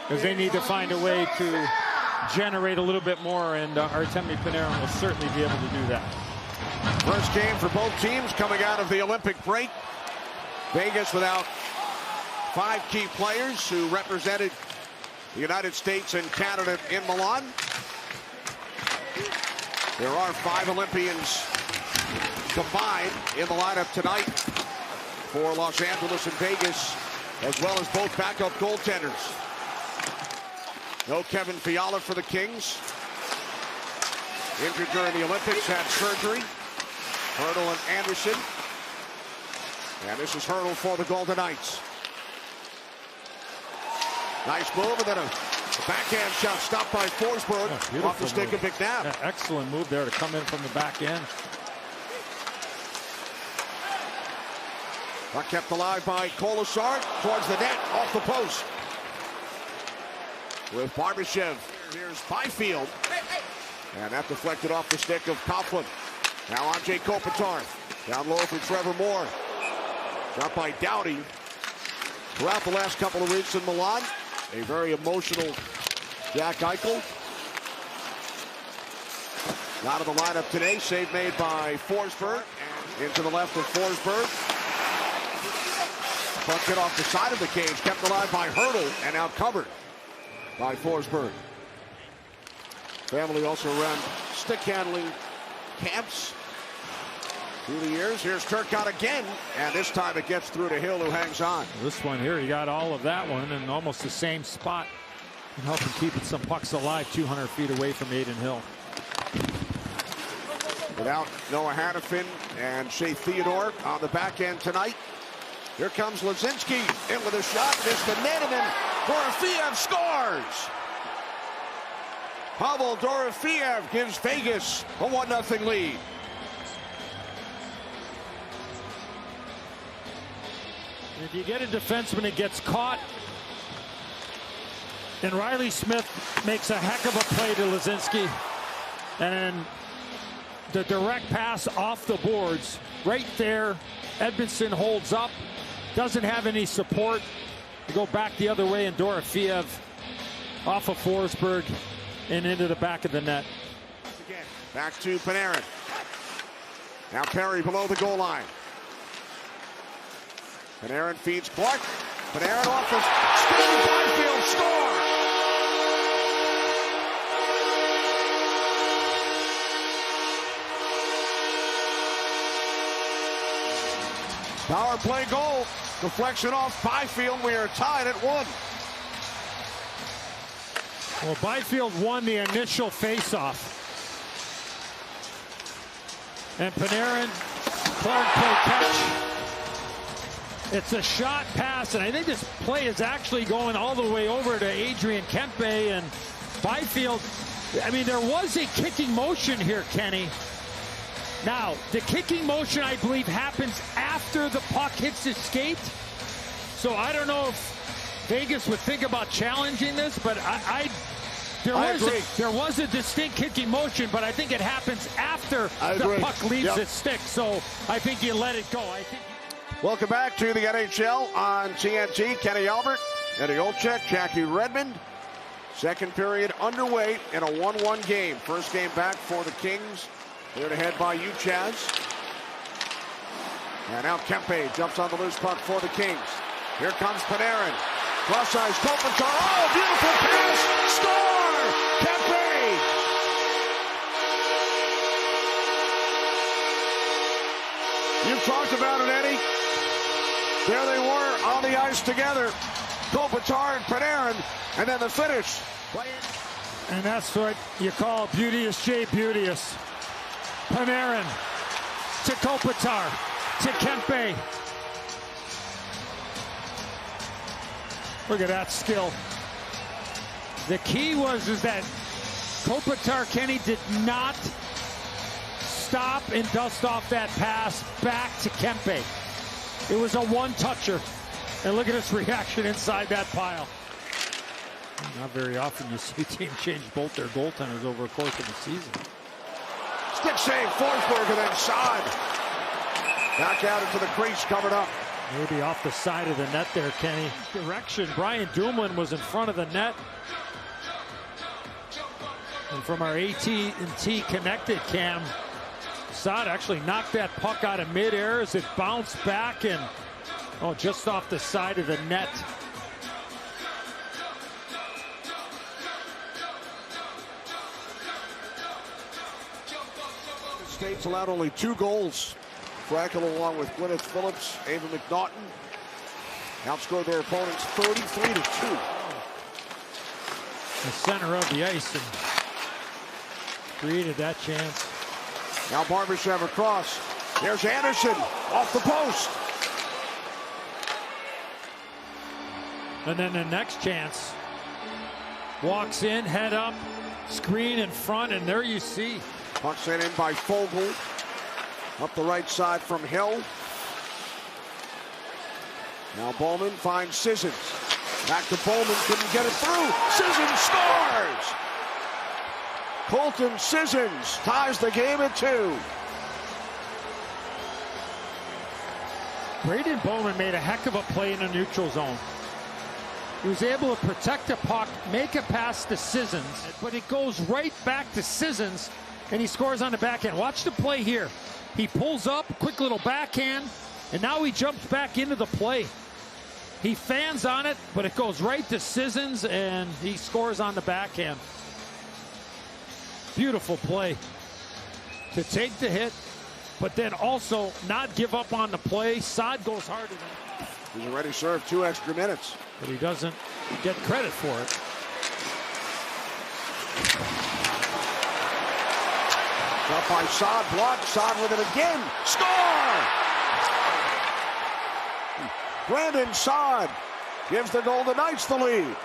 because they need to find a way to generate a little bit more, and Artemi Panarin will certainly be able to do that. First game for both teams coming out of the Olympic break. Vegas without 5 key players who represented the United States and Canada in Milan. There are 5 Olympians combined in the lineup tonight for Los Angeles and Vegas, as well as both backup goaltenders. No Kevin Fiala for the Kings. Injured during the Olympics, had surgery. Hurdle and Anderson. And this is Hurdle for the Golden Knights. Nice move, and then a backhand shot stopped by Forsberg off the stick of McNabb. Yeah, excellent move there to come in from the back end. Puck kept alive by Kolasar towards the net, off the post. With Barbashev, here's Byfield. And that deflected off the stick of Coughlin. Now on Jay Kopitar. Down low for Trevor Moore. Shot by Doughty. Throughout the last couple of weeks in Milan, a very emotional Jack Eichel. Out of the lineup today, save made by Forsberg. Into the left of Forsberg. Puck hit off the side of the cage, kept alive by Hurdle, and out covered by Forsberg. Family also ran stick handling camps through the years. Here's Turcotte again, and this time it gets through to Hill, who hangs on. This one here, he got all of that one in almost the same spot, and helping keeping some pucks alive 200 feet away from Adin Hill. Without Noah Hannafin and Shea Theodore on the back end tonight. Here comes Lazinski in with a shot, missed the net, and then Dorofeev scores. Pavel Dorofeev gives Vegas a 1-0 lead. If you get a defenseman that gets caught, and Riley Smith makes a heck of a play to Lazinski, and the direct pass off the boards, right there, Edmondson holds up, doesn't have any support. You go back the other way, and Dorofeev off of Forsberg and into the back of the net. Again, back to Panarin. Now Perry below the goal line. Panarin feeds Clark. Panarin off the Steve Byfield score. Power play goal. Deflection off Byfield. We are tied at 1. Well, Byfield won the initial faceoff. And Panarin, Clark play catch. It's a shot pass, and I think this play is actually going all the way over to Adrian Kempe, and Byfield, I mean, there was a kicking motion here, Kenny. Now, the kicking motion, I believe, happens after the puck hits his skate. So I don't know if Vegas would think about challenging this, but there was a distinct kicking motion, but I think it happens after the puck leaves his stick. So I think you let it go. Welcome back to the NHL on TNT. Kenny Albert, Eddie Olczyk, Jackie Redmond. Second period underway in a 1-1 game. First game back for the Kings. Cleared ahead by Uchaz. And now Kempe jumps on the loose puck for the Kings. Here comes Panarin. Cross-ice Kopitar. Oh, beautiful pass. Score! Kempe! You've talked about it, Eddie. There they were on the ice together. Kopitar and Panarin. And then the finish. And that's what you call Beauteous J. Beauteous. Panarin to Kopitar to Kempe. Look at that skill. The key is that Kopitar, Kenny, did not stop and dust off that pass back to Kempe. It was a one-toucher. And look at his reaction inside that pile. Not very often you see teams change both their goaltenders over the course of the season. Stick save, Forsberg, and then Saad. Back out into the crease, covered up Maybe off the side of the net there, Kenny. Direction, Brian Dumoulin was in front of the net. And from our AT&T connected cam, Saad actually knocked that puck out of midair as it bounced back and, oh, just off the side of the net. The States allowed only 2 goals. Kraken, along with Gwyneth Phillips, Ava McNaughton, outscored their opponents 33-2. The center of the ice and created that chance. Now Barbashev across. There's Anderson off the post. And then the next chance. Walks in, head up, screen in front, and there you see. Puck sent in by Fogle. Up the right side from Hill. Now Bowman finds Sissons. Back to Bowman, couldn't get it through. Sissons scores! Colton Sissons ties the game at 2. Braden Bowman made a heck of a play in the neutral zone. He was able to protect the puck, make a pass to Sissons, but it goes right back to Sissons, and he scores on the backhand. Watch the play here. He pulls up, quick little backhand, and now he jumps back into the play. He fans on it, but it goes right to Sissons, and he scores on the backhand. Beautiful play to take the hit, but then also not give up on the play. Saad goes harder than him. He's already served 2 extra minutes. But he doesn't get credit for it. Up by Saad, blocked. Saad with it again. Score! Brandon Saad gives the Golden Knights the lead.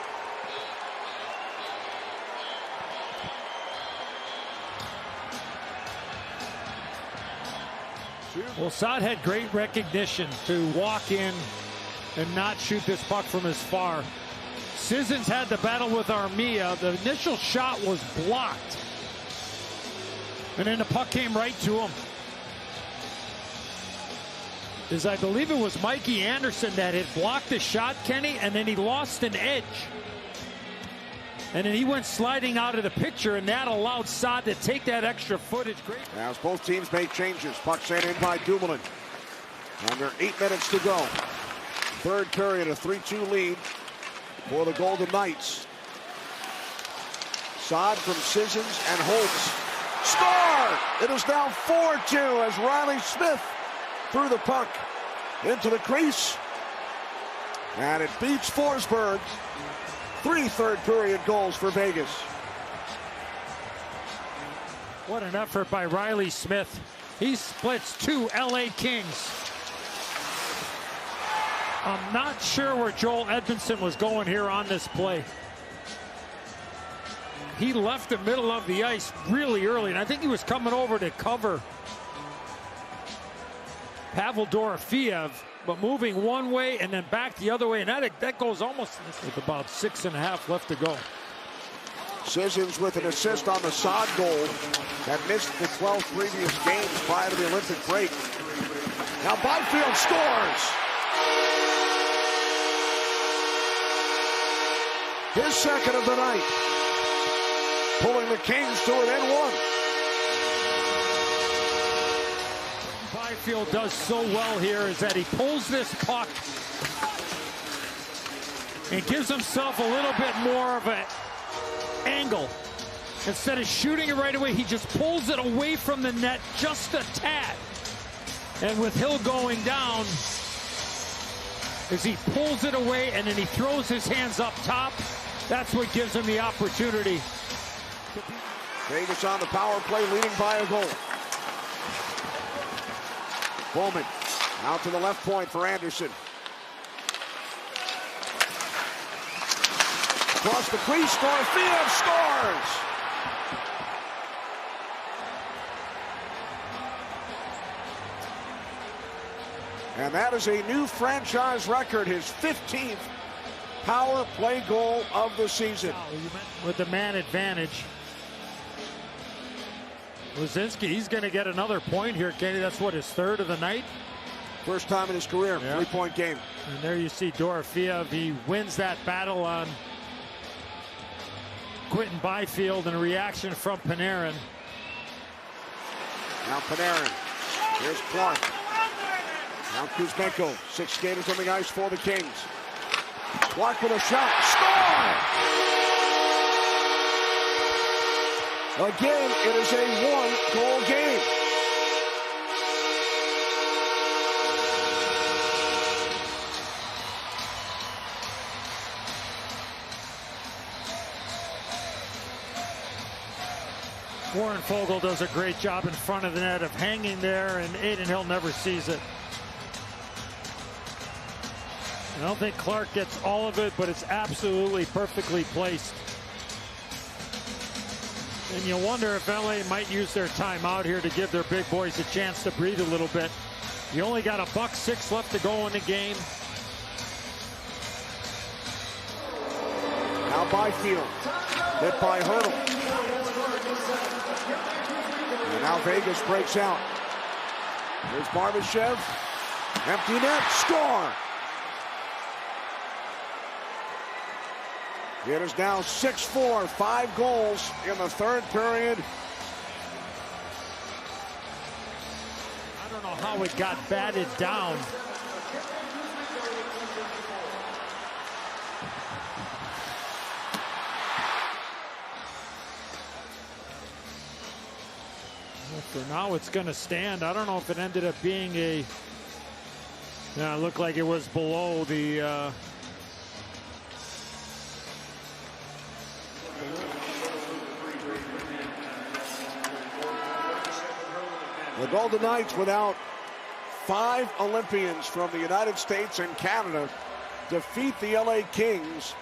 Well, Saad had great recognition to walk in and not shoot this puck from as far. Sissons had the battle with Armia. The initial shot was blocked. And then the puck came right to him. I believe it was Mikey Anderson that had blocked the shot, Kenny, and then he lost an edge. And then he went sliding out of the picture, and that allowed Saad to take that extra footage. Great. As both teams make changes, puck sent in by Dumoulin. Under 8 minutes to go. Third period, a 3-2 lead for the Golden Knights. Saad from Sissons and Holtz. Score! It is now 4-2 as Riley Smith threw the puck into the crease. And it beats Forsberg. 3 third period goals for Vegas. What an effort by Riley Smith. He splits 2 LA Kings. I'm not sure where Joel Edmondson was going here on this play. He left the middle of the ice really early, and I think he was coming over to cover Pavel Dorofeev, but moving one way and then back the other way, and that goes almost with about 6.5 left to go. Sissons with an assist on the Saad goal that missed the 12 previous games prior to the Olympic break. Now Byfield scores! His second of the night. Pulling the Kings to an N1. Byfield does so well here is that he pulls this puck and gives himself a little bit more of an angle. Instead of shooting it right away, he just pulls it away from the net just a tad. And with Hill going down, as he pulls it away and then he throws his hands up top, that's what gives him the opportunity. Vegas on the power play, leading by a goal. Bowman out to the left point for Anderson. Across the crease, Dorofeev scores! And that is a new franchise record, his 15th power play goal of the season. With the man advantage. Luzinski, he's going to get another point here, Kenny. That's what, his third of the night? First time in his career, yeah. 3-point game. And there you see Dorofeev. He wins that battle on Quentin Byfield, and a reaction from Panarin. Now Panarin. Here's Clark. Now Kuzmenko. 6 skaters on the ice for the Kings. Clark with a shot. Score! Again, it is a 1-goal game. Warren Fogle does a great job in front of the net of hanging there, and Adin Hill never sees it. I don't think Clark gets all of it, but it's absolutely perfectly placed. And you wonder if LA might use their timeout here to give their big boys a chance to breathe a little bit. You only got $1.06 left to go in the game. Now Byfield, hit by Hurdle. And now Vegas breaks out. Here's Barbashev. Empty net, score! It is now 6-4, 5 goals in the third period. I don't know how it got batted down. Well, for now, it's going to stand. I don't know if it ended up being a... Yeah, it looked like it was below the... The Golden Knights, without 5 Olympians from the United States and Canada, defeat the LA Kings